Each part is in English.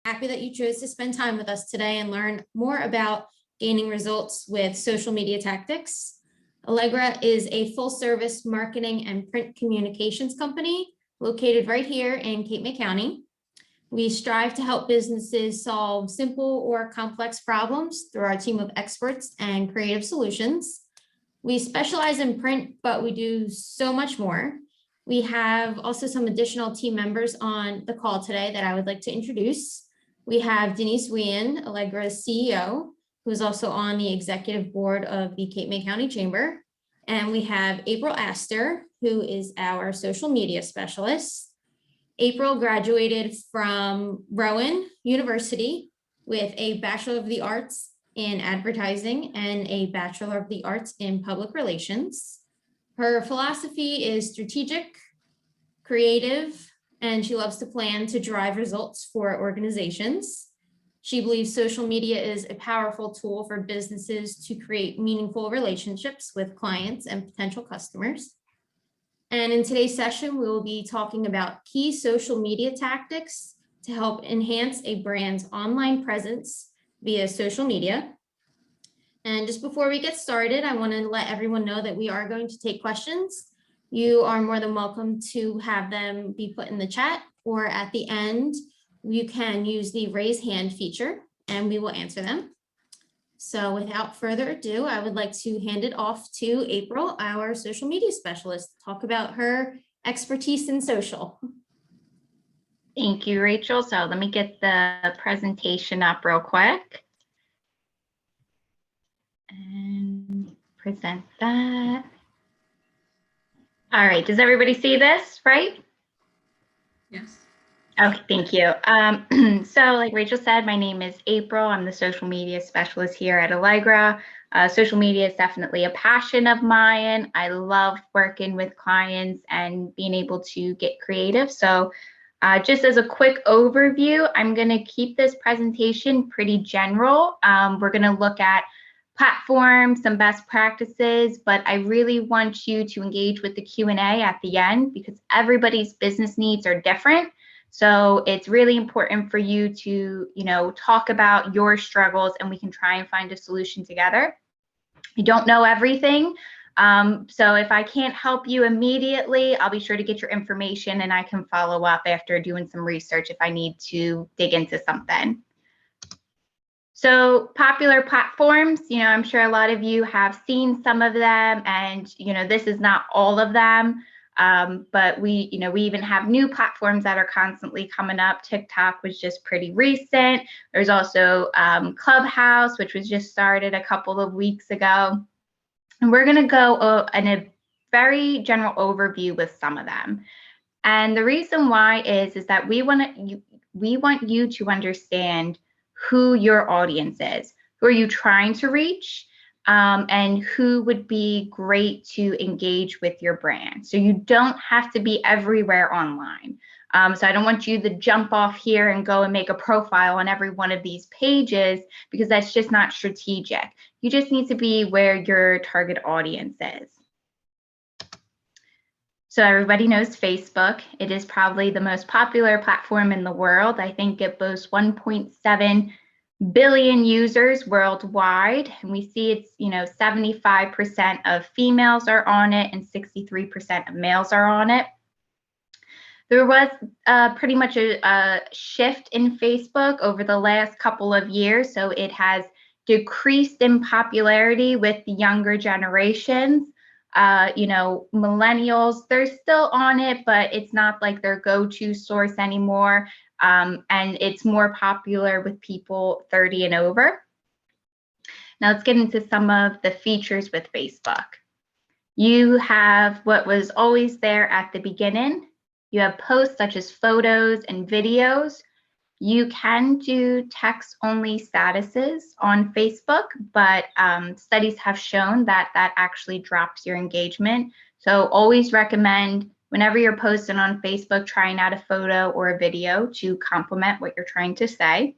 Happy that you chose to spend time with us today and learn more about gaining results with social media tactics. Allegra is a full-service marketing and print communications company located right here in Cape May County. We strive to help businesses solve simple or complex problems through our team of experts and creative solutions. We specialize in print, but we do so much more. We have also some additional team members on the call today that I would like to introduce. We have Denise Wien, Allegra's CEO, who is also on the executive board of the Cape May County Chamber. And we have April Astor, who is our social media specialist. April graduated from Rowan University with a Bachelor of the Arts in Advertising and a Bachelor of the Arts in Public Relations. Her philosophy is strategic, creative, and she loves to plan to drive results for organizations. She believes social media is a powerful tool for businesses to create meaningful relationships with clients and potential customers. And in today's session, we will be talking about key social media tactics to help enhance a brand's online presence via social media. And just before we get started, I want to let everyone know that we are going to take questions. You are more than welcome to have them be put in the chat, or at the end, you can use the raise hand feature and we will answer them. So without further ado, I would like to hand it off to April, our social media specialist, to talk about her expertise in social. Thank you, Rachel. So let me get the presentation up real quick and present that. All right, does everybody see this, right? Yes. Okay, thank you. So like Rachel said, my name is April. I'm the social media specialist here at Allegra. Social media is definitely a passion of mine. I love working with clients and being able to get creative. So just as a quick overview, I'm going to keep this presentation pretty general. We're going to look at platforms, some best practices, but I really want you to engage with the Q&A at the end because everybody's business needs are different. So it's really important for you to, talk about your struggles and we can try and find a solution together. You don't know everything. So if I can't help you immediately, I'll be sure to get your information and I can follow up after doing some research if I need to dig into something. So popular platforms, I'm sure a lot of you have seen some of them and, this is not all of them. But we even have new platforms that are constantly coming up. TikTok was just pretty recent. There's also Clubhouse, which was just started a couple of weeks ago. And we're going to go in a very general overview with some of them. And the reason why is that we want you to understand who your audience is. Who are you trying to reach? And who would be great to engage with your brand. So you don't have to be everywhere online. So I don't want you to jump off here and go and make a profile on every one of these pages because that's just not strategic. You just need to be where your target audience is. So everybody knows Facebook. It is probably the most popular platform in the world. I think it boasts 1.7 billion users worldwide, and we see it's 75% of females are on it and 63% of males are on it. There was pretty much a shift in Facebook over the last couple of years, so it has decreased in popularity with the younger generations. Millennials, they're still on it, but it's not like their go-to source anymore. And it's more popular with people 30 and over. Now let's get into some of the features with Facebook. You have what was always there at the beginning. You have posts such as photos and videos. You can do text-only statuses on Facebook, but studies have shown that that actually drops your engagement. So always recommend whenever you're posting on Facebook, trying out a photo or a video to complement what you're trying to say.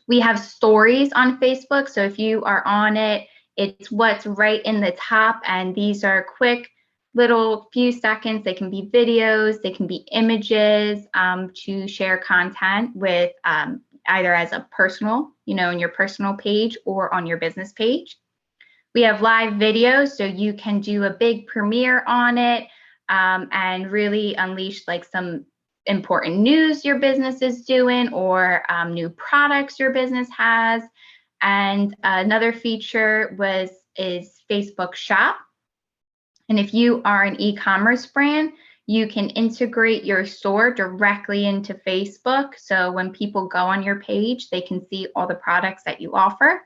We have stories on Facebook. So if you are on it, it's what's right in the top. And these are quick little few seconds. They can be videos, they can be images to share content with either as a personal, in your personal page or on your business page. We have live videos, so you can do a big premiere on it and really unleash like some important news your business is doing or new products your business has. And another feature is Facebook Shop. And if you are an e-commerce brand, you can integrate your store directly into Facebook. So when people go on your page, they can see all the products that you offer.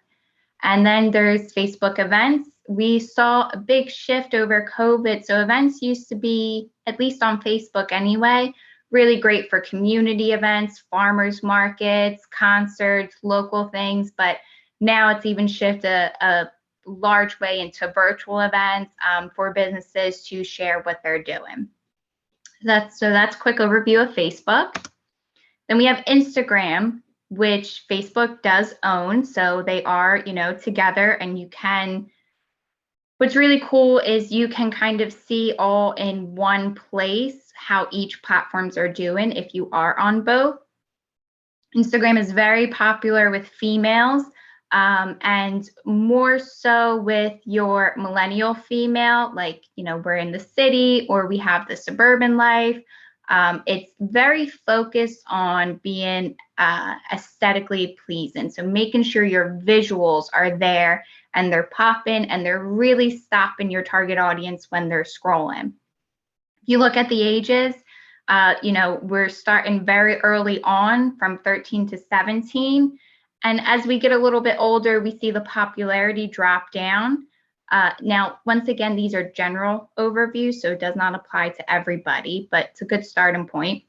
And then there's Facebook events. We saw a big shift over COVID. So events used to be, at least on Facebook anyway, really great for community events, farmers markets, concerts, local things. But now it's even shifted a large way into virtual events for businesses to share what they're doing. That's a quick overview of Facebook. Then we have Instagram, which Facebook does own. So they are, together, and you can, what's really cool is you can kind of see all in one place how each platforms are doing if you are on both. Instagram is very popular with females and more so with your millennial female, like, we're in the city or we have the suburban life. It's very focused on being aesthetically pleasing. So making sure your visuals are there and they're popping and they're really stopping your target audience when they're scrolling. If you look at the ages, we're starting very early on from 13 to 17. And as we get a little bit older, we see the popularity drop down. Now, once again, these are general overviews, so it does not apply to everybody, but it's a good starting point.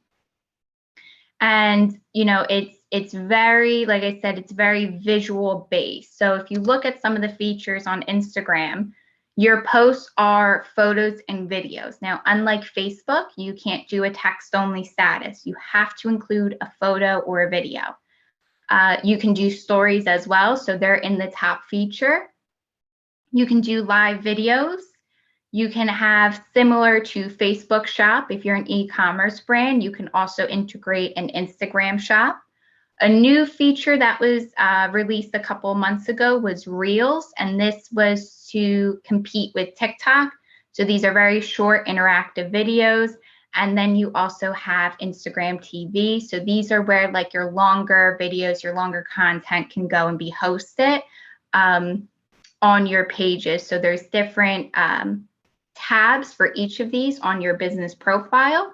And, it's very, like I said, it's very visual based. So if you look at some of the features on Instagram, your posts are photos and videos. Now, unlike Facebook, you can't do a text only status. You have to include a photo or a video. You can do stories as well, so they're in the top feature. You can do live videos. You can have, similar to Facebook Shop, if you're an e-commerce brand, you can also integrate an Instagram shop. A new feature that was released a couple months ago was Reels, and this was to compete with TikTok. So these are very short interactive videos. And then you also have Instagram TV. So these are where like your longer videos, your longer content can go and be hosted on your pages. So there's different tabs for each of these on your business profile.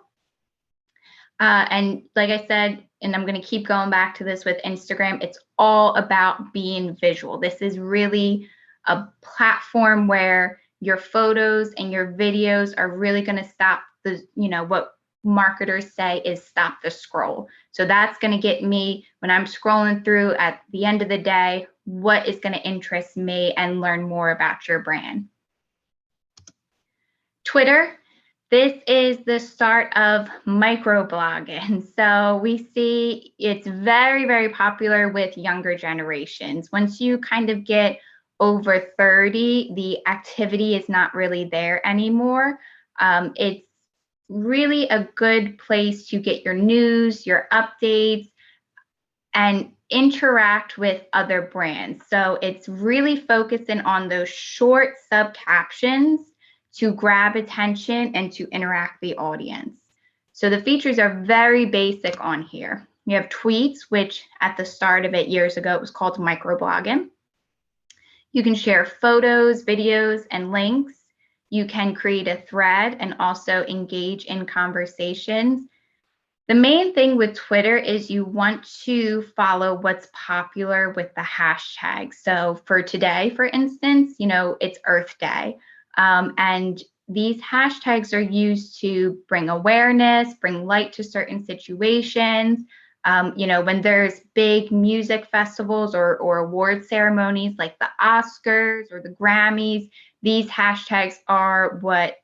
And like I said, and I'm going to keep going back to this with Instagram, it's all about being visual. This is really a platform where your photos and your videos are really going to stop the, what marketers say is stop the scroll. So that's going to get me, when I'm scrolling through at the end of the day, what is going to interest me and learn more about your brand. Twitter. This is the start of microblogging. So we see it's very, very popular with younger generations. Once you kind of get over 30, the activity is not really there anymore. It's really a good place to get your news, your updates, and interact with other brands. So it's really focusing on those short sub captions to grab attention and to interact the audience. So the features are very basic on here. You have tweets, which at the start of it years ago, it was called microblogging. You can share photos, videos, and links. You can create a thread and also engage in conversations. The main thing with Twitter is you want to follow what's popular with the hashtag. So for today, for instance, it's Earth Day. And these hashtags are used to bring awareness, bring light to certain situations. When there's big music festivals or award ceremonies like the Oscars or the Grammys, these hashtags are what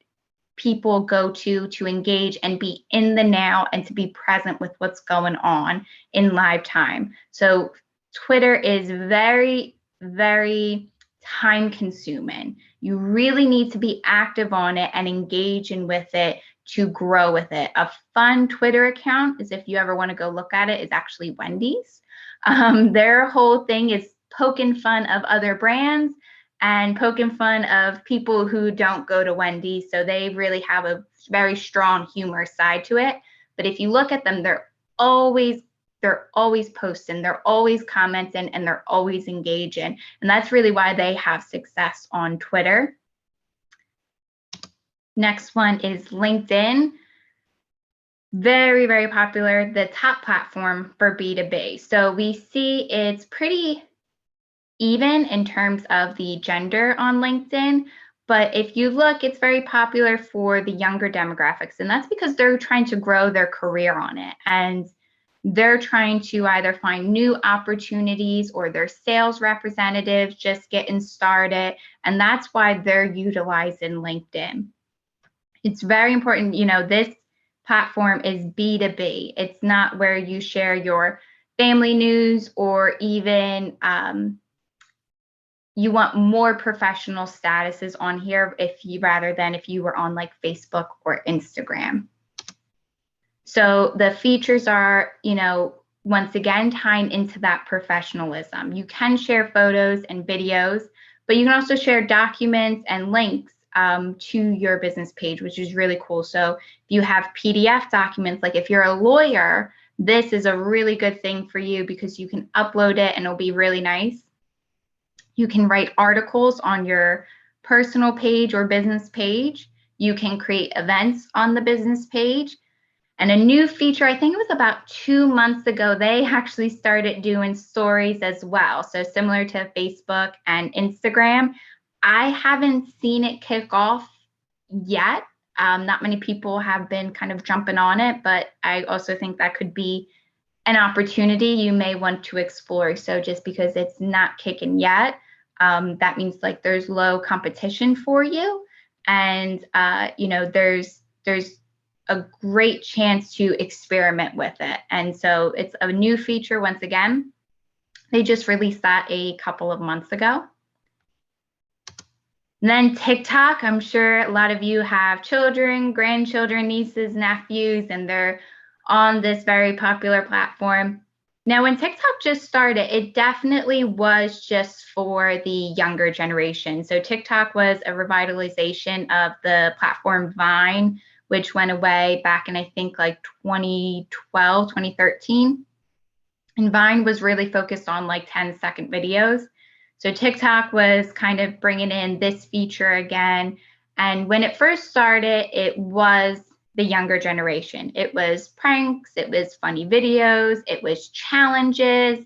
people go to engage and be in the now and to be present with what's going on in live time. So Twitter is very, very time consuming. You really need to be active on it and engage in with it to grow with it. A fun Twitter account is, if you ever want to go look at it, is actually Wendy's. Their whole thing is poking fun of other brands and poking fun of people who don't go to Wendy's. So they really have a very strong humor side to it. But if you look at them, they're always posting, they're always commenting, and they're always engaging. And that's really why they have success on Twitter. Next one is LinkedIn. Very, very popular, the top platform for B2B. So we see it's pretty even in terms of the gender on LinkedIn. But if you look, it's very popular for the younger demographics. And that's because they're trying to grow their career on it. And they're trying to either find new opportunities, or their sales representatives just getting started. And that's why they're utilizing LinkedIn. It's very important, this platform is B2B. It's not where you share your family news, or even you want more professional statuses on here rather than if you were on like Facebook or Instagram. So the features are, once again, tying into that professionalism. You can share photos and videos, but you can also share documents and links to your business page, which is really cool. So if you have PDF documents, like if you're a lawyer, this is a really good thing for you because you can upload it and it'll be really nice. You can write articles on your personal page or business page. You can create events on the business page. And a new feature, I think it was about 2 months ago, they actually started doing stories as well. So similar to Facebook and Instagram. I haven't seen it kick off yet. Not many people have been kind of jumping on it, but I also think that could be an opportunity you may want to explore. So just because it's not kicking yet, that means like there's low competition for you. And, there's a great chance to experiment with it. And so it's a new feature once again. They just released that a couple of months ago. And then TikTok, I'm sure a lot of you have children, grandchildren, nieces, nephews, and they're on this very popular platform. Now, when TikTok just started, it definitely was just for the younger generation. So TikTok was a revitalization of the platform Vine, which went away back in, I think, like 2012, 2013. And Vine was really focused on like 10-second videos. So TikTok was kind of bringing in this feature again. And when it first started, it was the younger generation. It was pranks, it was funny videos, it was challenges.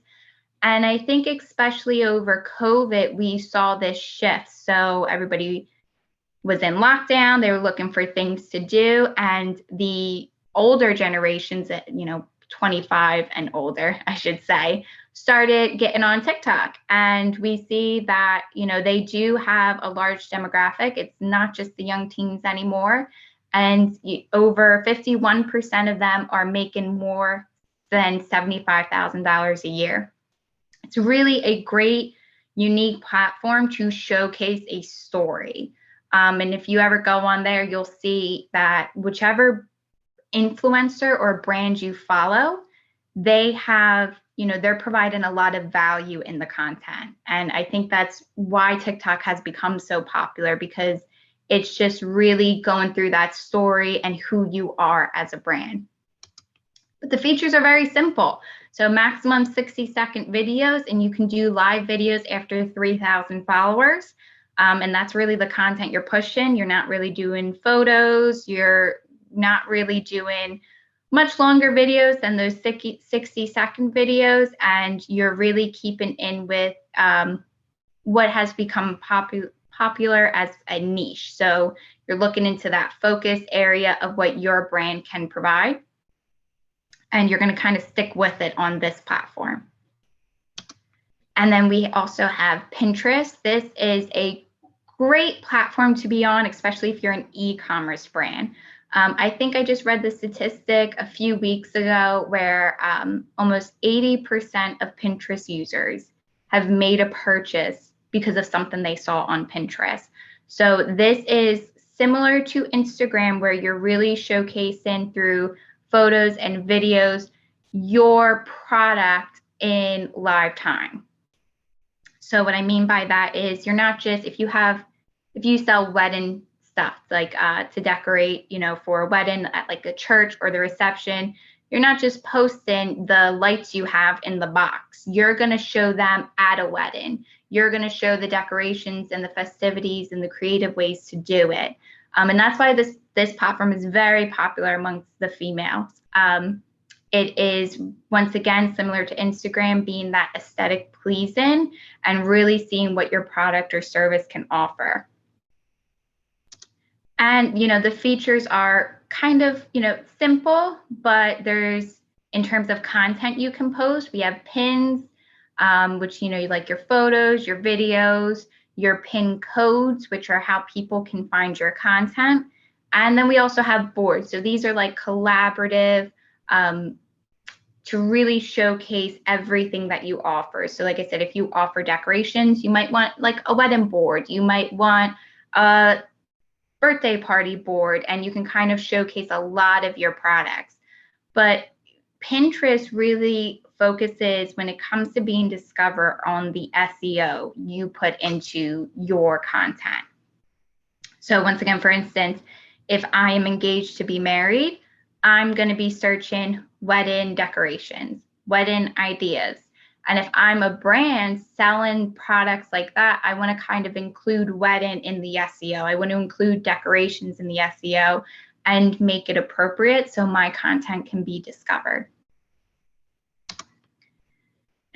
And I think especially over COVID, we saw this shift. So everybody was in lockdown, they were looking for things to do. And the older generations, 25 and older, I should say, started getting on TikTok. And we see that, they do have a large demographic. It's not just the young teens anymore. And over 51% of them are making more than $75,000 a year. It's really a great, unique platform to showcase a story. And if you ever go on there, you'll see that whichever influencer or brand you follow, they have, they're providing a lot of value in the content. And I think that's why TikTok has become so popular, because it's just really going through that story and who you are as a brand. But the features are very simple. So maximum 60-second videos, and you can do live videos after 3,000 followers. And that's really the content you're pushing. You're not really doing photos. You're not really doing much longer videos than those 60-second videos. And you're really keeping in with what has become popular as a niche. So you're looking into that focus area of what your brand can provide. And you're going to kind of stick with it on this platform. And then we also have Pinterest. This is a great platform to be on, especially if you're an e-commerce brand. I think I just read the statistic a few weeks ago where almost 80% of Pinterest users have made a purchase because of something they saw on Pinterest. So this is similar to Instagram, where you're really showcasing through photos and videos your product in live time. So what I mean by that is you're not just, if you sell wedding stuff, like to decorate, for a wedding at like a church or the reception, you're not just posting the lights you have in the box. You're going to show them at a wedding. You're going to show the decorations and the festivities and the creative ways to do it. And that's why this platform is very popular amongst the females. It is, once again, similar to Instagram, being that aesthetic pleasing and really seeing what your product or service can offer. And, the features are kind of, simple, but there's, in terms of content you can post, we have pins, which, like your photos, your videos, your pin codes, which are how people can find your content. And then we also have boards. So these are like collaborative, to really showcase everything that you offer. So like I said, if you offer decorations, you might want like a wedding board, you might want a birthday party board, and you can kind of showcase a lot of your products. But Pinterest really focuses, when it comes to being discovered, on the SEO you put into your content. So once again, for instance, if I am engaged to be married, I'm going to be searching wedding decorations, wedding ideas. And if I'm a brand selling products like that, I want to kind of include wedding in the SEO. I want to include decorations in the SEO and make it appropriate so my content can be discovered.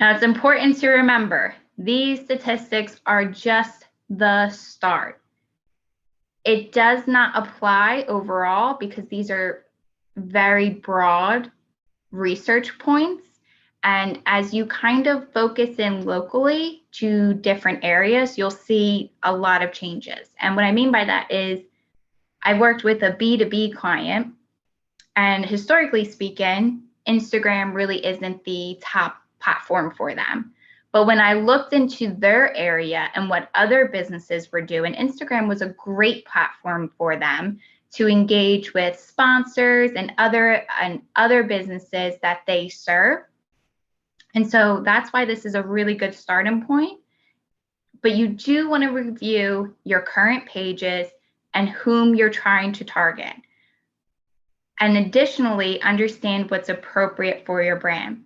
Now, it's important to remember, these statistics are just the start. It does not apply overall because these are very broad research points. And as you kind of focus in locally to different areas, you'll see a lot of changes. And what I mean by that is I worked with a B2B client, and historically speaking, Instagram really isn't the top platform for them. But when I looked into their area and what other businesses were doing, Instagram was a great platform for them to engage with sponsors and other businesses that they serve. And so that's why this is a really good starting point. But you do want to review your current pages and whom you're trying to target. And additionally, understand what's appropriate for your brand.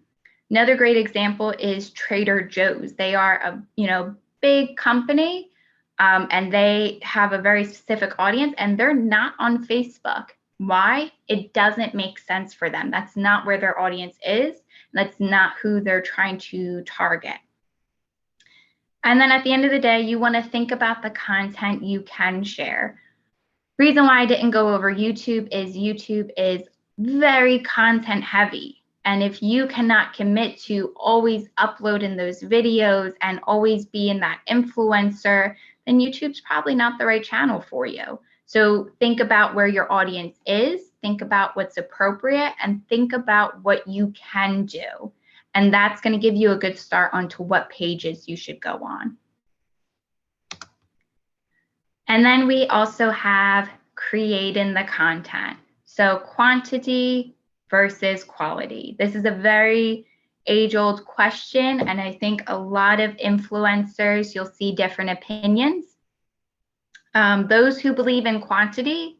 Another great example is Trader Joe's. They are a big company, and they have a very specific audience, and they're not on Facebook. Why? It doesn't make sense for them. That's not where their audience is. That's not who they're trying to target. And then at the end of the day, you want to think about the content you can share. Reason why I didn't go over YouTube is very content heavy. And if you cannot commit to always uploading those videos and always being that influencer, then YouTube's probably not the right channel for you. So think about where your audience is, think about what's appropriate, and think about what you can do. And that's going to give you a good start onto what pages you should go on. And then we also have creating the content. So quantity versus quality. This is a very age-old question, and I think a lot of influencers, you'll see different opinions. Those who believe in quantity,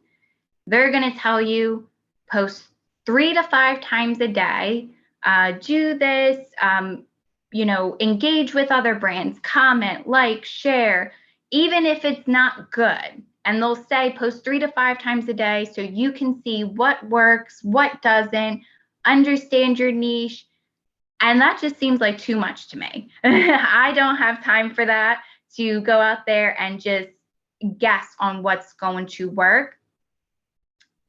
they're going to tell you post 3 to 5 times a day, do this, engage with other brands, comment, like, share, even if it's not good. And they'll say post 3 to 5 times a day so you can see what works, what doesn't, understand your niche. And that just seems like too much to me. I don't have time for that, to go out there and just guess on what's going to work.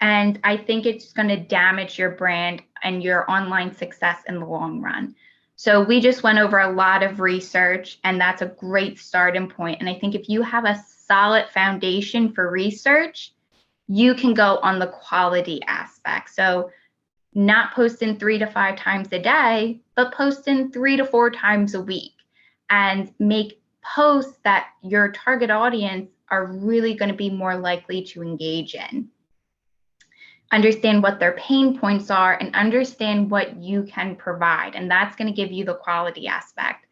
And I think it's going to damage your brand and your online success in the long run. So we just went over a lot of research, and that's a great starting point. And I think if you have a solid foundation for research, you can go on the quality aspect. So not posting 3 to 5 times a day, but posting 3 to 4 times a week, and make posts that your target audience are really going to be more likely to engage in. Understand what their pain points are and understand what you can provide. And that's going to give you the quality aspect.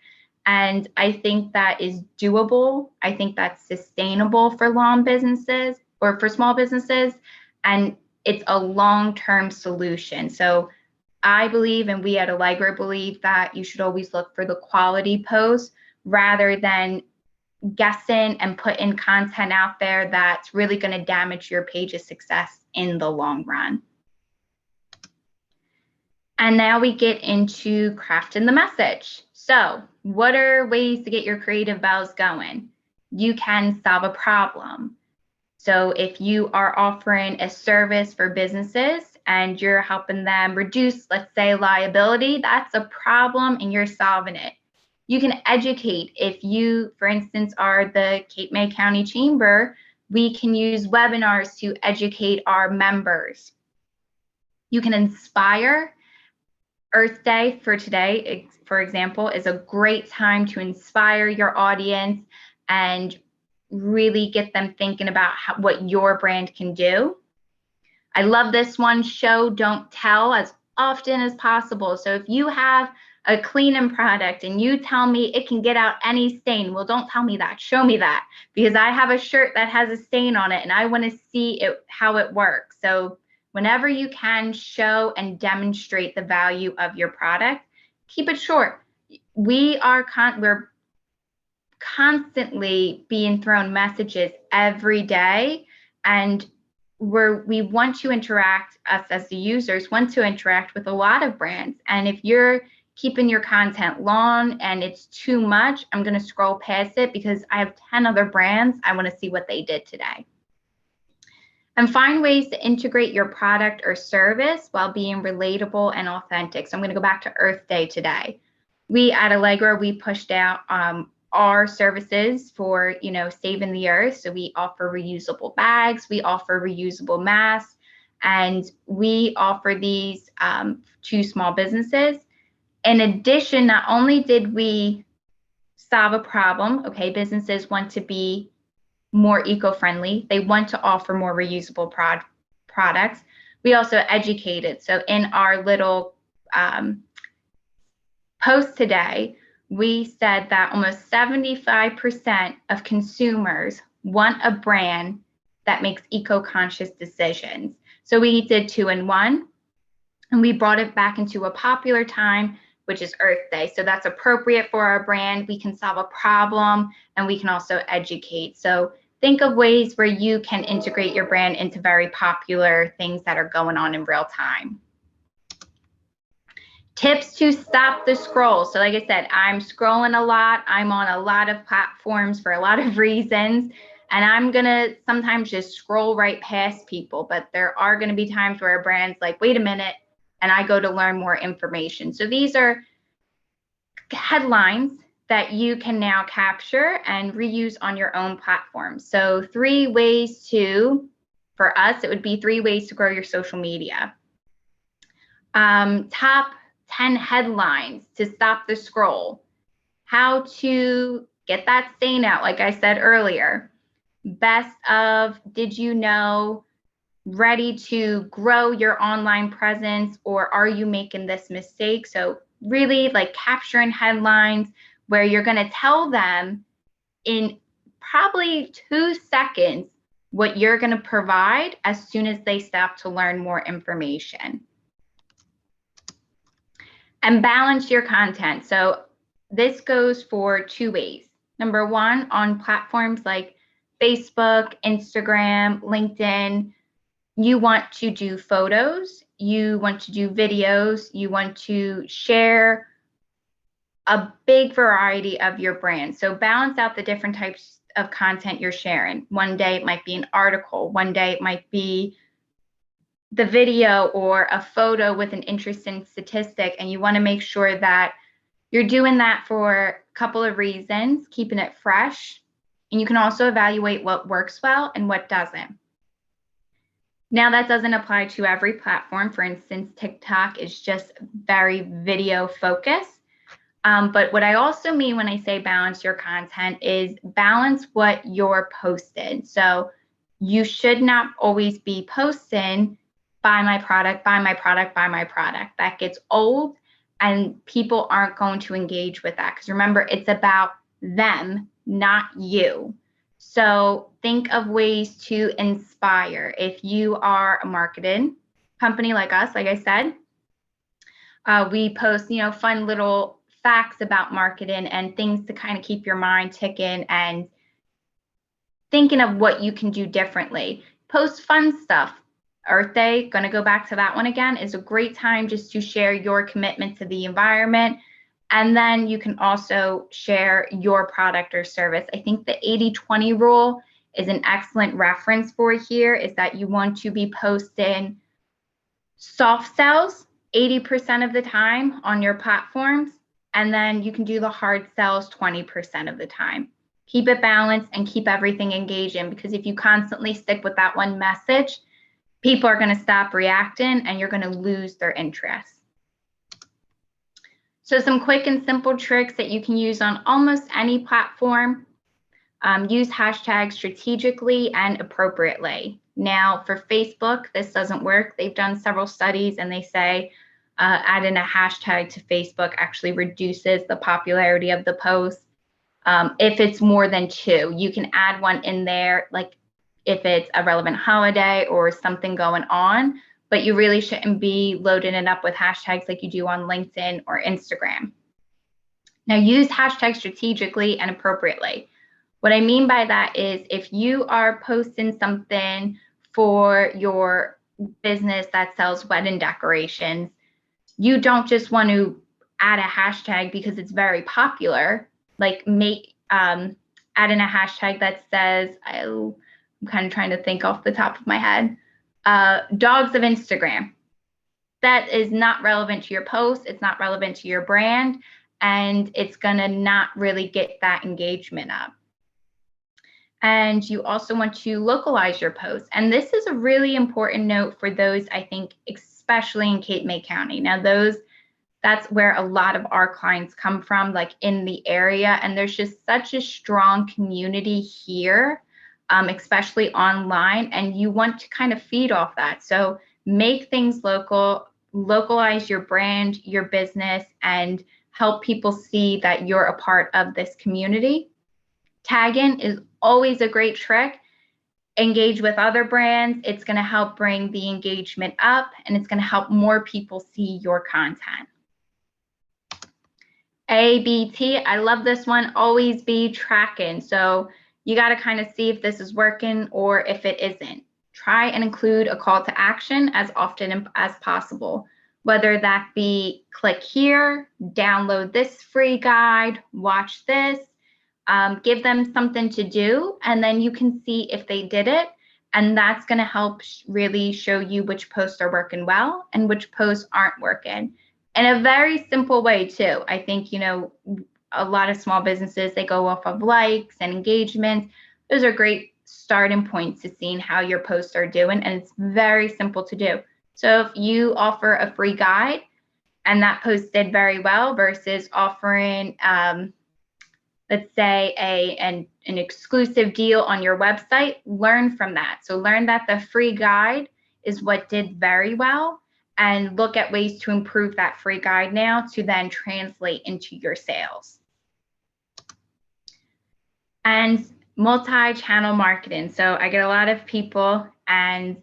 And I think that is doable. I think that's sustainable for long businesses or for small businesses. And it's a long-term solution. So I believe, and we at Allegra believe, that you should always look for the quality posts rather than guessing and putting content out there that's really going to damage your page's success in the long run. And now we get into crafting the message. So what are ways to get your creative bells going? You can solve a problem. So if you are offering a service for businesses and you're helping them reduce, let's say, liability, that's a problem and you're solving it. You can educate. If you, for instance, are the Cape May County Chamber, we can use webinars to educate our members. You can inspire. Earth Day for today, for example, is a great time to inspire your audience and really get them thinking about what your brand can do. I love this one, show, don't tell, as often as possible. So if you have a cleaning product and you tell me it can get out any stain, well, don't tell me that, show me that, because I have a shirt that has a stain on it and I want to see how it works. So whenever you can, show and demonstrate the value of your product. Keep it short. We're constantly being thrown messages every day, and we want to interact, us as the users want to interact with a lot of brands. And if you're keeping your content long and it's too much, I'm going to scroll past it because I have 10 other brands. I want to see what they did today. And find ways to integrate your product or service while being relatable and authentic. So I'm going to go back to Earth Day today. We at Allegra, we pushed out our services for, saving the earth. So we offer reusable bags, we offer reusable masks, and we offer these to small businesses. In addition, not only did we solve a problem, okay, businesses want to be more eco-friendly, they want to offer more reusable products. We also educated. So in our little post today, we said that almost 75% of consumers want a brand that makes eco-conscious decisions. So we did 2-in-1, and we brought it back into a popular time, which is Earth Day. So that's appropriate for our brand. We can solve a problem and we can also educate. So think of ways where you can integrate your brand into very popular things that are going on in real time. Tips to stop the scroll. So like I said, I'm scrolling a lot. I'm on a lot of platforms for a lot of reasons. And I'm going to sometimes just scroll right past people. But there are going to be times where a brand's like, wait a minute, and I go to learn more information. So these are headlines that you can now capture and reuse on your own platform. So 3 ways for us, it would be 3 ways to grow your social media. Top 10 headlines to stop the scroll. How to get that stain out, like I said earlier. Best of, did you know, ready to grow your online presence, or are you making this mistake? So really like capturing headlines where you're going to tell them in probably 2 seconds what you're going to provide as soon as they stop to learn more information. And balance your content. So this goes for 2 ways. Number 1, on platforms like Facebook, Instagram, LinkedIn, you want to do photos, you want to do videos, you want to share a big variety of your brand. So balance out the different types of content you're sharing. One day it might be an article, one day it might be the video or a photo with an interesting statistic, and you want to make sure that you're doing that for a couple of reasons, keeping it fresh, and you can also evaluate what works well and what doesn't. Now that doesn't apply to every platform. For instance, TikTok is just very video focused. But what I also mean when I say balance your content is balance what you're posting. So you should not always be posting, buy my product, buy my product, buy my product. That gets old and people aren't going to engage with that. Because remember, it's about them, not you. So think of ways to inspire. If you are a marketing company like us, like I said, we post, fun little facts about marketing and things to kind of keep your mind ticking and thinking of what you can do differently. Post fun stuff. Earth Day, going to go back to that one again, is a great time just to share your commitment to the environment. And then you can also share your product or service. I think the 80-20 rule is an excellent reference for here, is that you want to be posting soft sells 80% of the time on your platforms, and then you can do the hard sells 20% of the time. Keep it balanced and keep everything engaging, because if you constantly stick with that one message, people are going to stop reacting and you're going to lose their interest. So some quick and simple tricks that you can use on almost any platform. Use hashtags strategically and appropriately. Now for Facebook, this doesn't work. They've done several studies and they say adding a hashtag to Facebook actually reduces the popularity of the post. If it's more than 2, you can add one in there, like if it's a relevant holiday or something going on, but you really shouldn't be loading it up with hashtags like you do on LinkedIn or Instagram. Now use hashtags strategically and appropriately. What I mean by that is if you are posting something for your business that sells wedding decorations, you don't just want to add a hashtag because it's very popular, like adding a hashtag that says, I'm kind of trying to think off the top of my head, dogs of Instagram. That is not relevant to your post. It's not relevant to your brand, and it's going to not really get that engagement up. And you also want to localize your posts. And this is a really important note for those, I think, especially in Cape May County. Now, that's where a lot of our clients come from, like in the area. And there's just such a strong community here, especially online. And you want to kind of feed off that. So make things local, localize your brand, your business, and help people see that you're a part of this community. Tagging is always a great trick. Engage with other brands. It's going to help bring the engagement up, and it's going to help more people see your content. ABT, I love this one. Always be tracking. So you got to kind of see if this is working or if it isn't. Try and include a call to action as often as possible, whether that be click here, download this free guide, watch this. Give them something to do, and then you can see if they did it. And that's going to help really show you which posts are working well and which posts aren't working. In a very simple way, too. I think, a lot of small businesses, they go off of likes and engagements. Those are great starting points to seeing how your posts are doing, and it's very simple to do. So if you offer a free guide and that post did very well versus offering, let's say an exclusive deal on your website, learn from that. So learn that the free guide is what did very well, and look at ways to improve that free guide now to then translate into your sales. And multi-channel marketing. So I get a lot of people and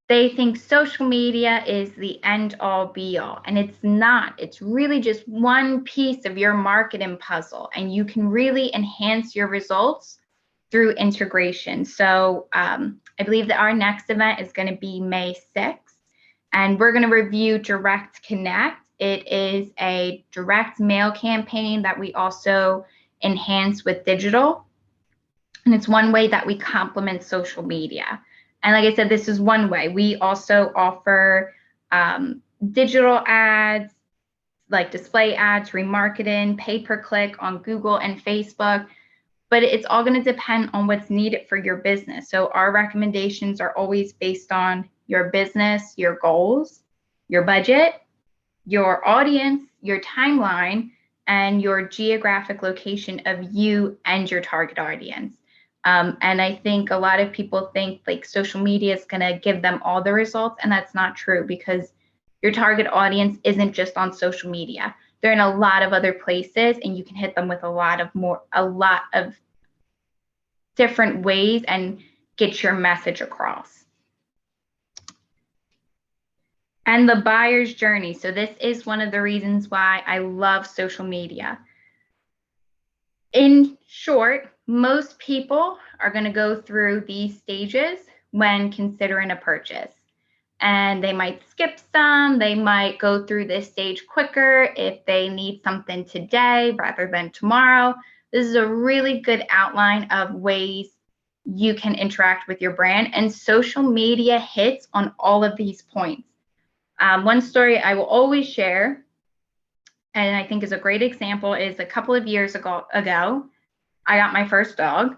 they think social media is the end all be all, and it's not. It's really just one piece of your marketing puzzle, and you can really enhance your results through integration. So I believe that our next event is going to be May 6th, and we're going to review Direct Connect. It is a direct mail campaign that we also enhance with digital, and it's one way that we complement social media. And like I said, this is one way. We also offer digital ads, like display ads, remarketing, pay-per-click on Google and Facebook, but it's all going to depend on what's needed for your business. So our recommendations are always based on your business, your goals, your budget, your audience, your timeline, and your geographic location of you and your target audience. And I think a lot of people think like social media is going to give them all the results, and that's not true, because your target audience isn't just on social media. They're in a lot of other places, and you can hit them with a lot of different ways and get your message across. And the buyer's journey. So this is one of the reasons why I love social media. In short, most people are going to go through these stages when considering a purchase. And they might skip some, they might go through this stage quicker if they need something today rather than tomorrow. This is a really good outline of ways you can interact with your brand, and social media hits on all of these points. One story I will always share, and I think is a great example, is a couple of years ago, I got my first dog,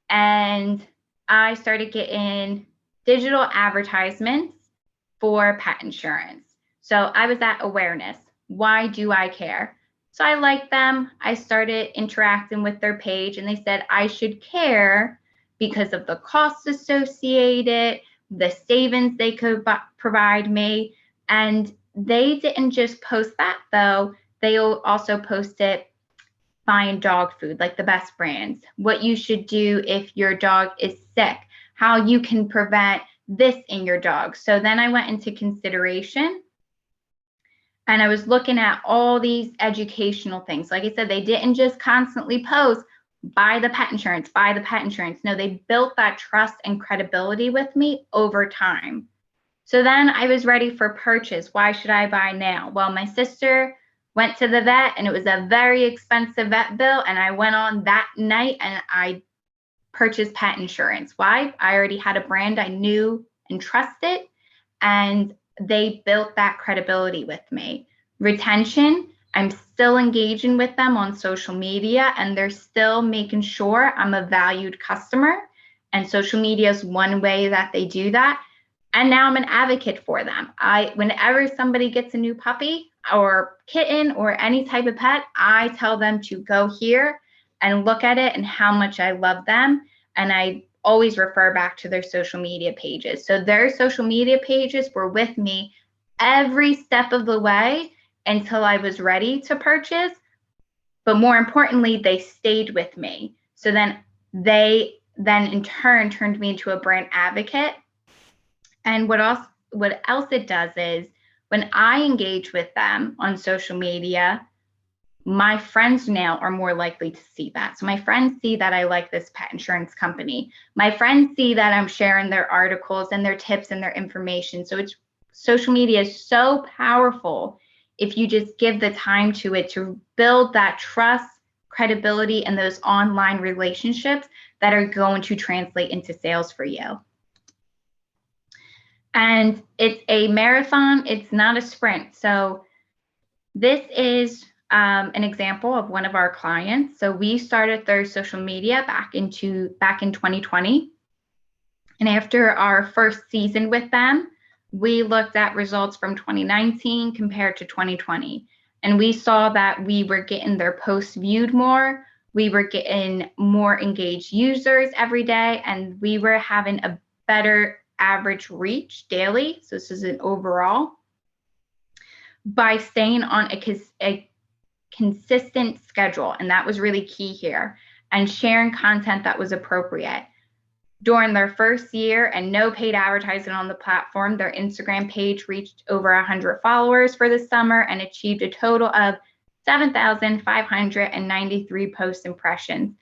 and I started getting digital advertisements for pet insurance. So I was at awareness. Why do I care? So I liked them. I started interacting with their page, and they said I should care because of the costs associated, the savings they could provide me. And they didn't just post that, though. They also posted buying dog food, like the best brands, what you should do if your dog is sick, how you can prevent this in your dog. So then I went into consideration, and I was looking at all these educational things. Like I said, they didn't just constantly post, buy the pet insurance, buy the pet insurance. No, they built that trust and credibility with me over time. So then I was ready for purchase. Why should I buy now? Well, my sister went to the vet, and it was a very expensive vet bill. And I went on that night and I purchased pet insurance. Why? I already had a brand I knew and trusted, and they built that credibility with me. Retention, I'm still engaging with them on social media, and they're still making sure I'm a valued customer. And social media is one way that they do that. And now I'm an advocate for them. Whenever somebody gets a new puppy or kitten or any type of pet, I tell them to go here and look at it and how much I love them. And I always refer back to their social media pages. So their social media pages were with me every step of the way until I was ready to purchase. But more importantly, they stayed with me. So then they in turn turned me into a brand advocate. And what else it does is, when I engage with them on social media, my friends now are more likely to see that. So my friends see that I like this pet insurance company. My friends see that I'm sharing their articles and their tips and their information. So social media is so powerful if you just give the time to it to build that trust, credibility, and those online relationships that are going to translate into sales for you. And it's a marathon, it's not a sprint. So this is an example of one of our clients. So we started their social media back in 2020. And after our first season with them, we looked at results from 2019 compared to 2020. And we saw that we were getting their posts viewed more, we were getting more engaged users every day, and we were having a better average reach daily. So this is an overall, by staying on a consistent schedule. And that was really key here, and sharing content that was appropriate. During their first year and no paid advertising on the platform, their Instagram page reached over 100 followers for the summer and achieved a total of 7,593 post impressions.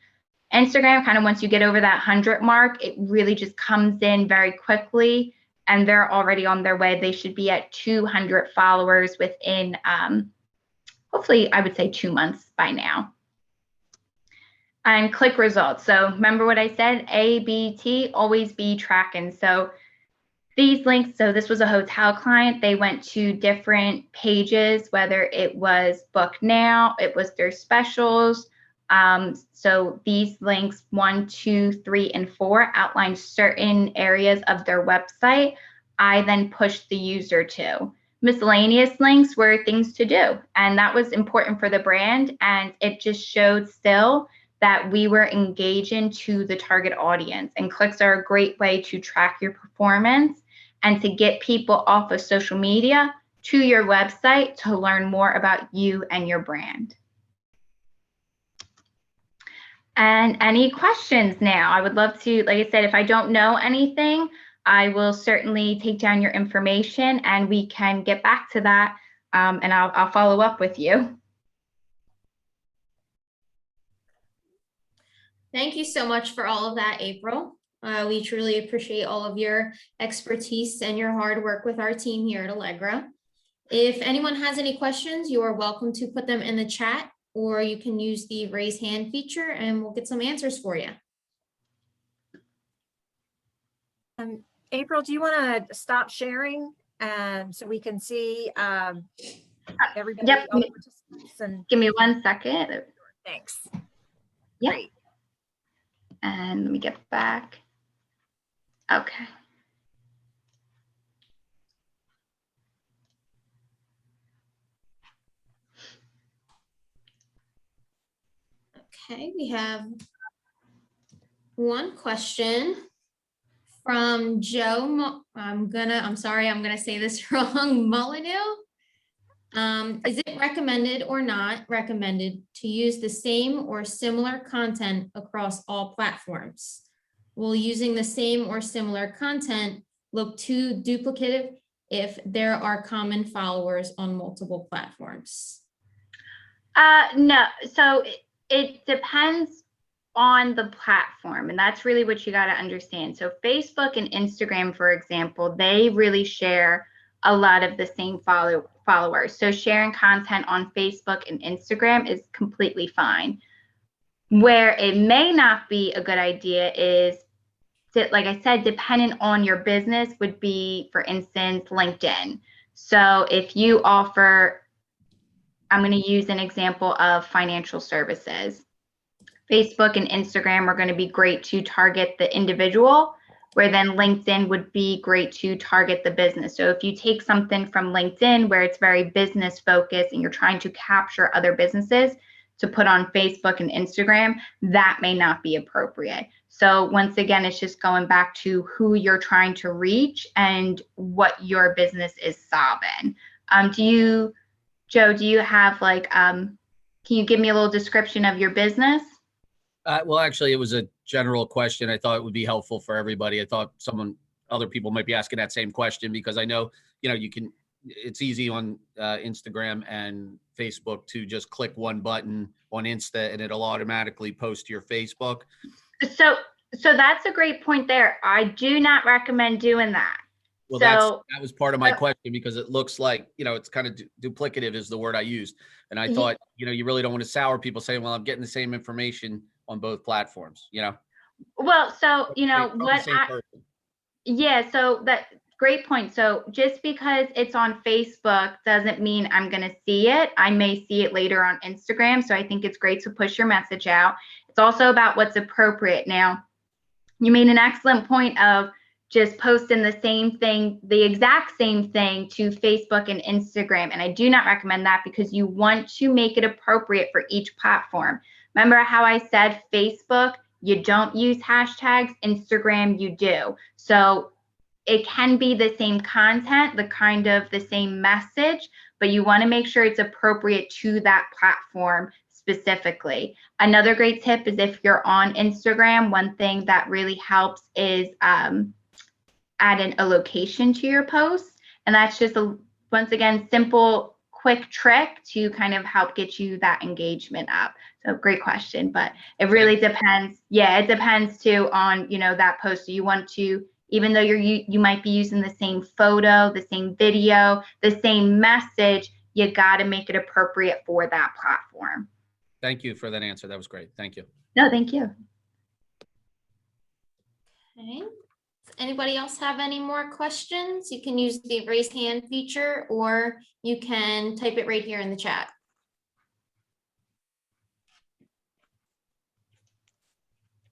Instagram, kind of once you get over that 100 mark, it really just comes in very quickly, and they're already on their way. They should be at 200 followers within, hopefully, I would say 2 months by now. And click results. So remember what I said, ABT, always be tracking. So these links, so this was a hotel client. They went to different pages, whether it was Book Now, it was their specials. So these links 1, 2, 3, and 4 outline certain areas of their website. I then pushed the user to. miscellaneous links were things to do. And that was important for the brand. And it just showed still that we were engaging to the target audience. And clicks are a great way to track your performance and to get people off of social media to your website to learn more about you and your brand. And any questions now? I would love to, like I said, if I don't know anything, I will certainly take down your information and we can get back to that, and I'll follow up with you. Thank you so much for all of that, April. We truly appreciate all of your expertise and your hard work with our team here at Allegra. If anyone has any questions, you are welcome to put them in the chat, or you can use the raise hand feature and we'll get some answers for you. April, do you want to stop sharing so we can see everybody? Yep. all the participants? And Give me 1 second. thanks. Yeah. Great. And let me get back. Okay. Okay, we have one question from Joe. I'm sorry, I'm gonna say this wrong. Molyneux. Is it recommended or not recommended to use the same or similar content across all platforms? Will using the same or similar content look too duplicative if there are common followers on multiple platforms? No, so it depends on the platform, and that's really what you got to understand. So Facebook and Instagram, for example, they really share a lot of the same followers. So sharing content on Facebook and Instagram is completely fine. Where it may not be a good idea is that, like I said, dependent on your business would be, for instance, LinkedIn. So if you offer, I'm going to use an example of financial services. Facebook and Instagram are going to be great to target the individual, where then LinkedIn would be great to target the business. So if you take something from LinkedIn where it's very business focused and you're trying to capture other businesses to put on Facebook and Instagram, that may not be appropriate. So once again, it's just going back to who you're trying to reach and what your business is solving. Joe, do you have like, can you give me a little description of your business? Well, actually, it was a general question. I thought it would be helpful for everybody. I thought other people might be asking that same question, because I know, it's easy on Instagram and Facebook to just click one button on Insta and it'll automatically post to your Facebook. So that's a great point there. I do not recommend doing that. Well, so that was part of my question, because it looks like, it's kind of duplicative is the word I used. And I thought, you really don't want to sour people saying, well, I'm getting the same information on both platforms, Well, so, so that great point. So just because it's on Facebook doesn't mean I'm going to see it. I may see it later on Instagram. So I think it's great to push your message out. It's also about what's appropriate. Now, you made an excellent point of just posting the same thing, the exact same thing to Facebook and Instagram. And I do not recommend that, because you want to make it appropriate for each platform. Remember how I said Facebook, you don't use hashtags, Instagram, you do. So it can be the same content, the same message, but you want to make sure it's appropriate to that platform specifically. Another great tip is, if you're on Instagram, one thing that really helps is adding a location to your post. And that's just once again, simple, quick trick to kind of help get you that engagement up. So great question, but it really depends. Yeah, it depends too on, that post. So you want to, even though you might be using the same photo, the same video, the same message, you got to make it appropriate for that platform. Thank you for that answer. That was great. Thank you. No, thank you. Okay. Does anybody else have any more questions? You can use the raise hand feature, or you can type it right here in the chat.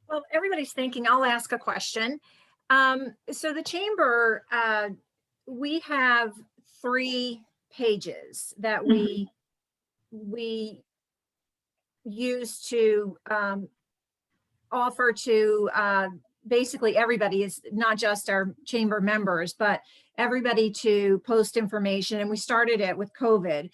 Well, everybody's thinking, I'll ask a question. So the chamber, we have 3 pages that we use to offer to basically everybody. Is not just our chamber members, but everybody to post information. And we started it with COVID.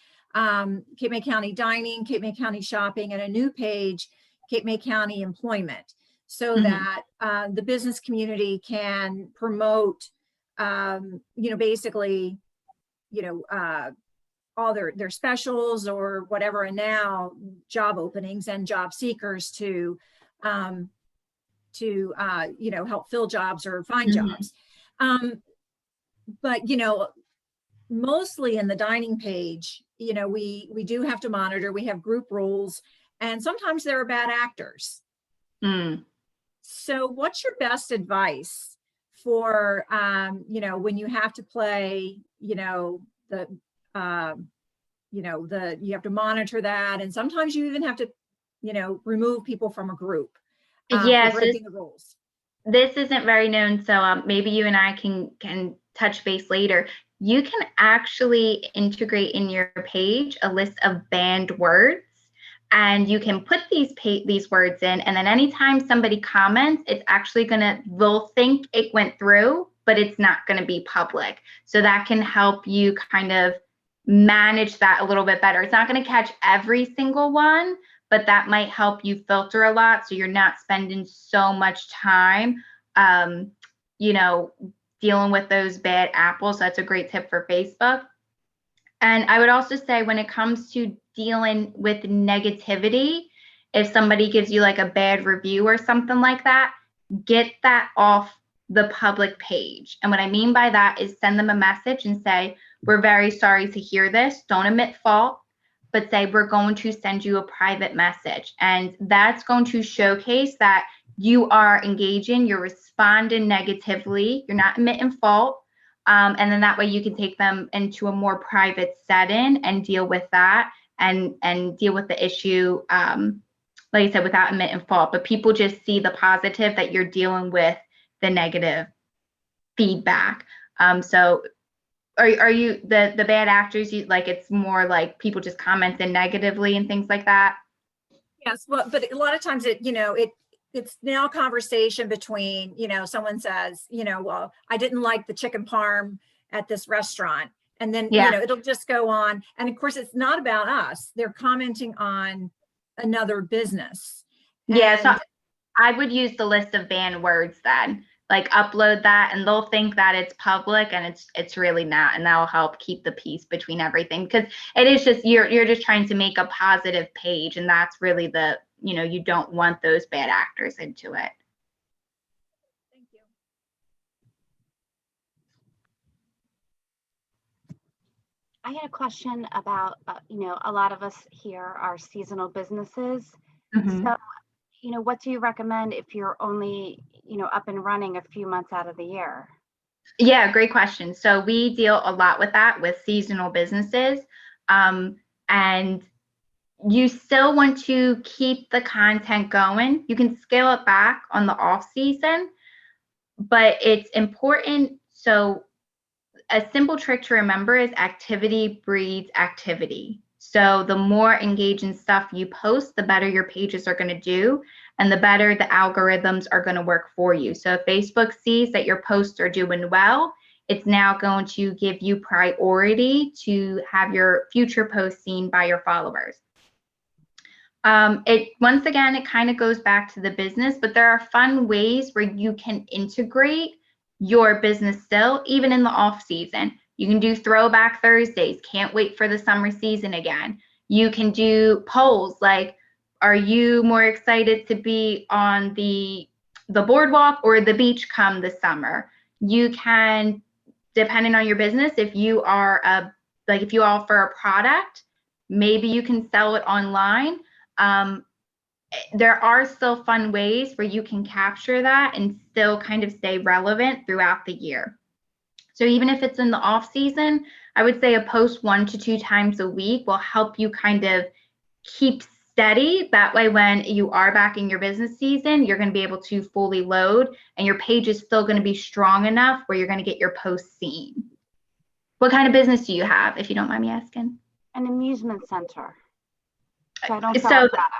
Cape May County Dining, Cape May County Shopping, and a new page, Cape May County Employment, so that the business community can promote, basically, all their specials or whatever, and now job openings and job seekers to help fill jobs or find jobs. But mostly in the dining page, we do have to monitor. We have group rules, and sometimes there are bad actors. So what's your best advice for when you have to play, you have to monitor that, and sometimes you even have to remove people from a group for breaking the rules. This isn't very known, so maybe you and I can touch base later. You can actually integrate in your page a list of banned words, and you can put these words in, and then anytime somebody comments, it's actually they'll think it went through, but it's not going to be public. So that can help you kind of manage that a little bit better. It's not going to catch every single one, but that might help you filter a lot, so you're not spending so much time, dealing with those bad apples. That's a great tip for Facebook. And I would also say, when it comes to dealing with negativity, if somebody gives you like a bad review or something like that, get that off the public page. And what I mean by that is send them a message and say, we're very sorry to hear this. Don't admit fault, but say, we're going to send you a private message. And that's going to showcase that you are engaging, you're responding negatively, you're not admitting fault. And then that way you can take them into a more private setting and deal with that and deal with the issue, like I said, without admitting fault. But people just see the positive, that you're dealing with the negative feedback. So are you the bad actors, it's more like people just commenting negatively and things like that? Yes, well, but a lot of times it's now a conversation between, someone says, well, I didn't like the chicken parm at this restaurant. And then, it'll just go on. And of course, it's not about us. They're commenting on another business. Yeah, so I would use the list of banned words then, like upload that, and they'll think that it's public, and it's really not. And that will help keep the peace between everything, because it is just, you're just trying to make a positive page. And that's really you don't want those bad actors into it. Thank you. I had a question about, a lot of us here are seasonal businesses. So, what do you recommend if you're only, up and running a few months out of the year? Yeah, great question. So we deal a lot with that, with seasonal businesses. And you still want to keep the content going. You can scale it back on the off season, but it's important. So a simple trick to remember is activity breeds activity. So the more engaging stuff you post, the better your pages are going to do, and the better the algorithms are going to work for you. So if Facebook sees that your posts are doing well, it's now going to give you priority to have your future posts seen by your followers. Once again, it kind of goes back to the business, but there are fun ways where you can integrate your business still, even in the off season. You can do throwback Thursdays. Can't wait for the summer season again. You can do polls like, are you more excited to be on the boardwalk or the beach come the summer? You can, depending on your business, if you are if you offer a product, maybe you can sell it online. There are still fun ways where you can capture that and still kind of stay relevant throughout the year. So even if it's in the off season, I would say a post 1 to 2 times a week will help you kind of keep steady. That way, when you are back in your business season, you're going to be able to fully load, and your page is still going to be strong enough where you're going to get your posts seen. What kind of business do you have, if you don't mind me asking? An amusement center. So I don't So- sell a product.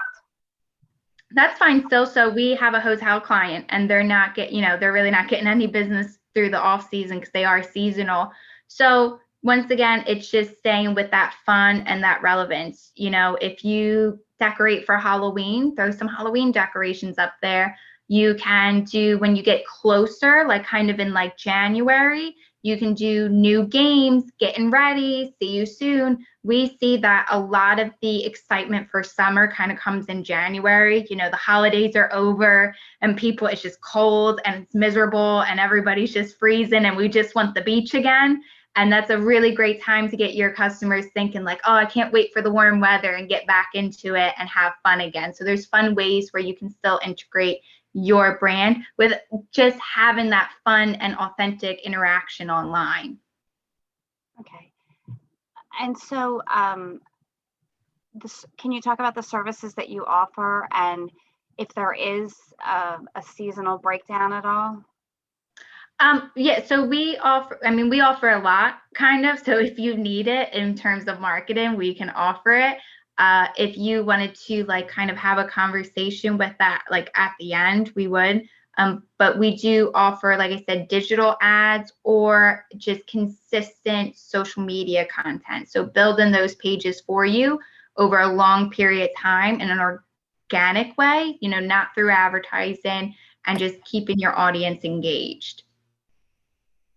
That's fine still. So we have a hotel client and they're they're really not getting any business through the off season because they are seasonal. So once again, it's just staying with that fun and that relevance. If you decorate for Halloween, throw some Halloween decorations up there. You can do, when you get closer, like kind of in like January, you can do new games, getting ready, see you soon. We see that a lot of the excitement for summer kind of comes in January. The holidays are over and it's just cold and it's miserable and everybody's just freezing and we just want the beach again. And that's a really great time to get your customers thinking like, oh, I can't wait for the warm weather and get back into it and have fun again. So there's fun ways where you can still integrate your brand with just having that fun and authentic interaction online. Okay. And so can you talk about the services that you offer and if there is a seasonal breakdown at all? Yeah, so we offer a lot kind of. So if you need it in terms of marketing, we can offer it. If you wanted to like kind of have a conversation with that, like at the end, we would. But we do offer, like I said, digital ads or just consistent social media content. So building those pages for you over a long period of time in an organic way, not through advertising, and just keeping your audience engaged.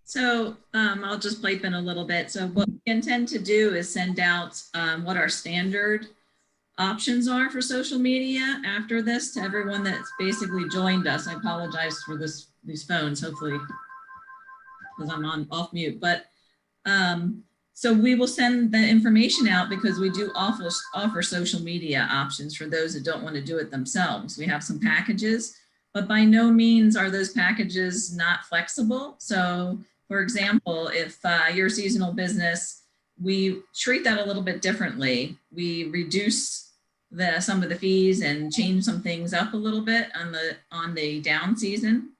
So I'll just pipe in a little bit. So what we intend to do is send out what our standard options are for social media after this to everyone that's basically joined us. I apologize for these phones, hopefully, because I'm off mute. But so we will send the information out because we do offer social media options for those that don't want to do it themselves. We have some packages, but by no means are those packages not flexible. So for example, if you're a seasonal business, we treat that a little bit differently. We reduce some of the fees and change some things up a little bit on the down season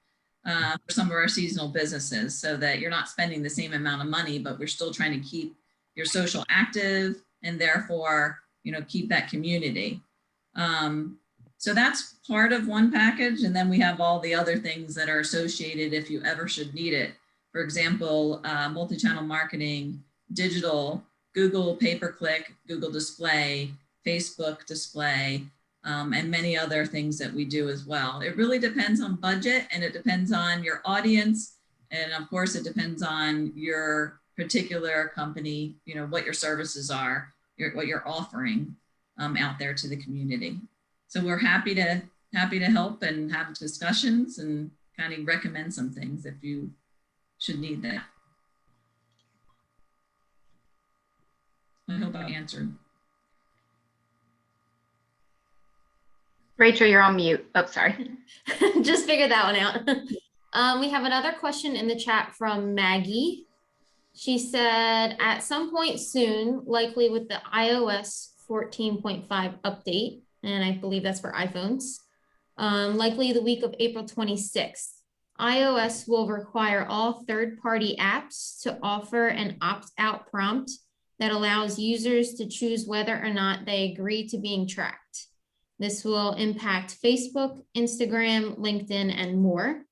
for some of our seasonal businesses, so that you're not spending the same amount of money, but we're still trying to keep your social active and therefore keep that community. So that's part of one package, and then we have all the other things that are associated if you ever should need it. For example, multi-channel marketing, digital, Google pay-per-click, Google display, Facebook display, and many other things that we do as well. It really depends on budget, and it depends on your audience. And of course, it depends on your particular company, what your services are, what you're offering out there to the community. So we're happy to help and have discussions and kind of recommend some things if you should need that. I hope I answered. Rachel, you're on mute. Oh, sorry. Just figured that one out. We have another question in the chat from Maggie. She said, at some point soon, likely with the iOS 14.5 update, and I believe that's for iPhones, likely the week of April 26th, iOS will require all third-party apps to offer an opt-out prompt that allows users to choose whether or not they agree to being tracked. This will impact Facebook, Instagram, LinkedIn, and more.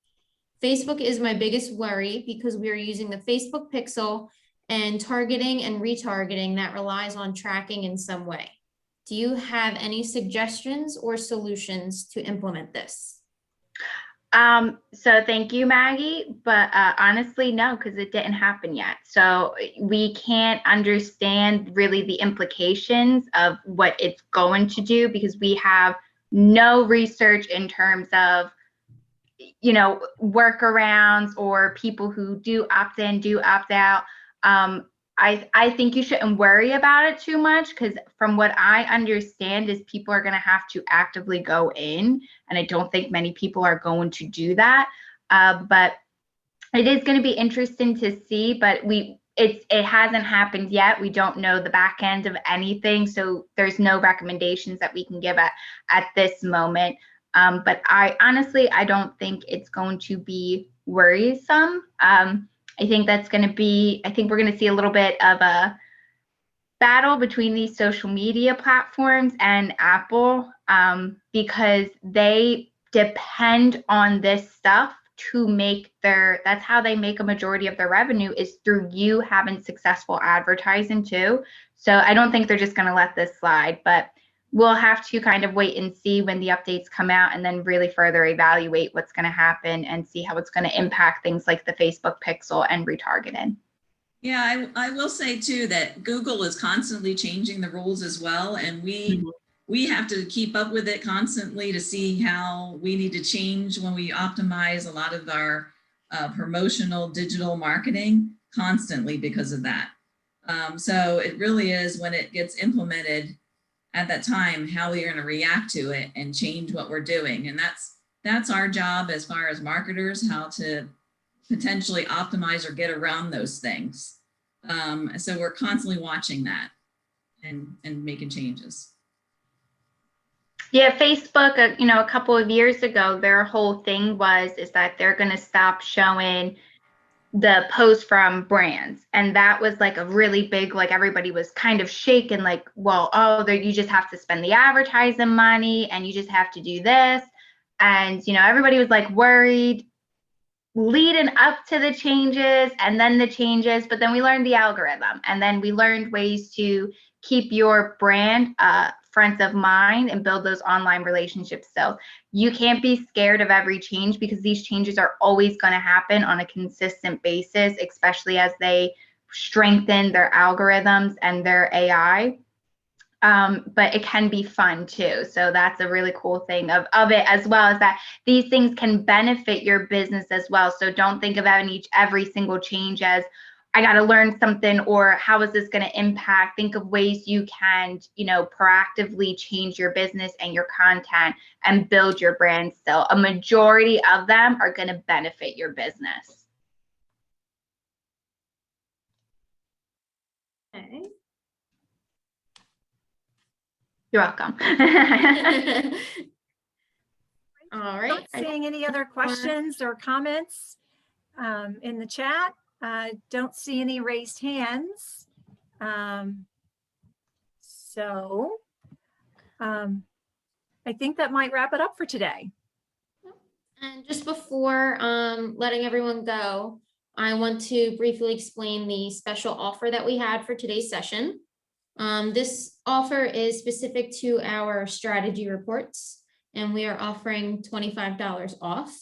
Facebook is my biggest worry because we are using the Facebook Pixel and targeting and retargeting that relies on tracking in some way. Do you have any suggestions or solutions to implement this? So thank you, Maggie, but honestly, no, because it didn't happen yet. So we can't understand really the implications of what it's going to do because we have no research in terms of, workarounds or people who do opt in, do opt out. I think you shouldn't worry about it too much because from what I understand is people are going to have to actively go in, and I don't think many people are going to do that. But it is going to be interesting to see, but it hasn't happened yet. We don't know the back end of anything, so there's no recommendations that we can give at this moment. But I honestly don't think it's going to be worrisome. I think we're going to see a little bit of a battle between these social media platforms and Apple, because they depend on this stuff to make that's how they make a majority of their revenue, is through you having successful advertising too. So I don't think they're just going to let this slide, but we'll have to kind of wait and see when the updates come out, and then really further evaluate what's going to happen and see how it's going to impact things like the Facebook pixel and retargeting. Yeah, I will say too that Google is constantly changing the rules as well, and we have to keep up with it constantly to see how we need to change when we optimize a lot of our promotional digital marketing constantly because of that. So it really is, when it gets implemented at that time, how we are going to react to it and change what we're doing. And that's our job as far as marketers, how to potentially optimize or get around those things. So we're constantly watching that and making changes. Yeah, Facebook, a couple of years ago, their whole thing is that they're going to stop showing the posts from brands. And that was like a really big, like everybody was kind of shaken, like, well, you just have to spend the advertising money and you just have to do this. And, everybody was like worried leading up to the changes and then the changes, but then we learned the algorithm, and then we learned ways to keep your brand front of mind and build those online relationships. So you can't be scared of every change, because these changes are always going to happen on a consistent basis, especially as they strengthen their algorithms and their AI. But it can be fun too. So that's a really cool thing of it, as well as that these things can benefit your business as well. So don't think about every single change as, I got to learn something, or how is this going to impact? Think of ways you can, proactively change your business and your content and build your brand still. A majority of them are going to benefit your business. Okay. You're welcome. All right. Not seeing any other questions or comments in the chat. Don't see any raised hands. So I think that might wrap it up for today. And just before letting everyone go, I want to briefly explain the special offer that we had for today's session. This offer is specific to our strategy reports, and we are offering $25 off.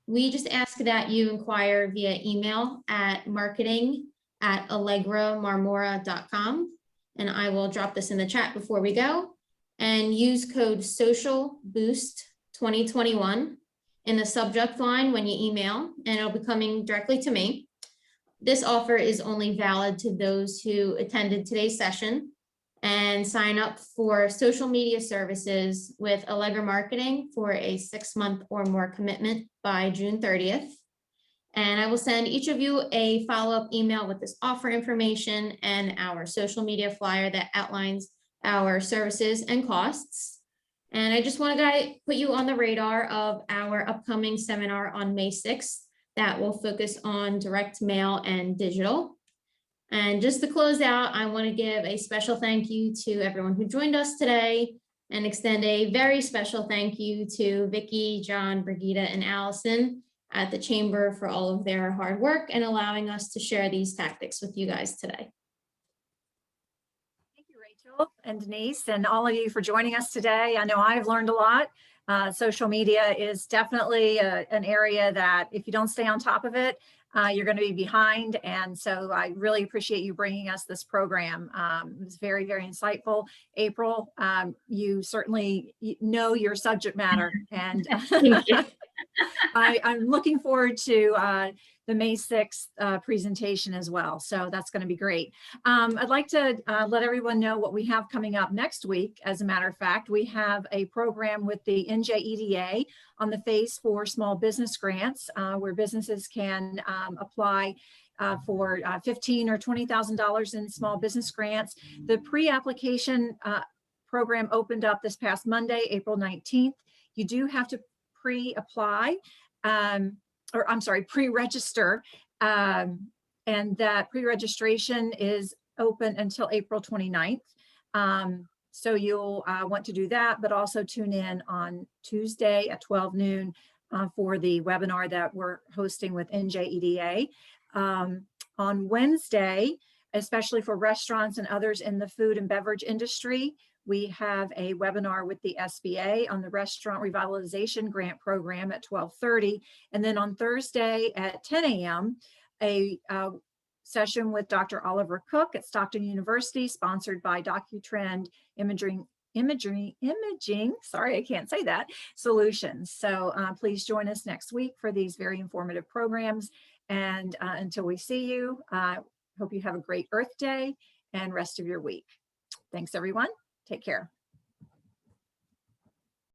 We just ask that you inquire via email at marketing@allegramarmora.com, and I will drop this in the chat before we go, and use code SOCIALBOOST2021 in the subject line when you email, and it'll be coming directly to me. This offer is only valid to those who attended today's session and sign up for social media services with Allegra Marketing for a 6-month or more commitment by June 30th. And I will send each of you a follow-up email with this offer information and our social media flyer that outlines our services and costs. And I just want to put you on the radar of our upcoming seminar on May 6th that will focus on direct mail and digital. And just to close out, I want to give a special thank you to everyone who joined us today, and extend a very special thank you to Vicki, John, Brigida, and Allison at the Chamber for all of their hard work and allowing us to share these tactics with you guys today. Thank you, Rachel and Denise, and all of you for joining us today. I know I've learned a lot. Social media is definitely an area that if you don't stay on top of it, you're going to be behind. And so I really appreciate you bringing us this program. It was very, very insightful. April, you certainly know your subject matter. And I'm looking forward to the May 6th presentation as well. So that's going to be great. I'd like to let everyone know what we have coming up next week. As a matter of fact, we have a program with the NJEDA on the phase 4 small business grants where businesses can apply for $15,000 or $20,000 in small business grants. The pre-application program opened up this past Monday, April 19th. You do have to pre-apply, pre-register And that pre-registration is open until April 29th. So you'll want to do that, but also tune in on Tuesday at 12 noon for the webinar that we're hosting with NJEDA. On Wednesday, especially for restaurants and others in the food and beverage industry, we have a webinar with the SBA on the Restaurant Revitalization Grant Program at 12:30. And then on Thursday at 10 a.m., a session with Dr. Oliver Cook at Stockton University, sponsored by DocuTrend Imaging, sorry, I can't say that, Solutions. So please join us next week for these very informative programs. And until we see you, hope you have a great Earth Day and rest of your week. Thanks, everyone. Take care.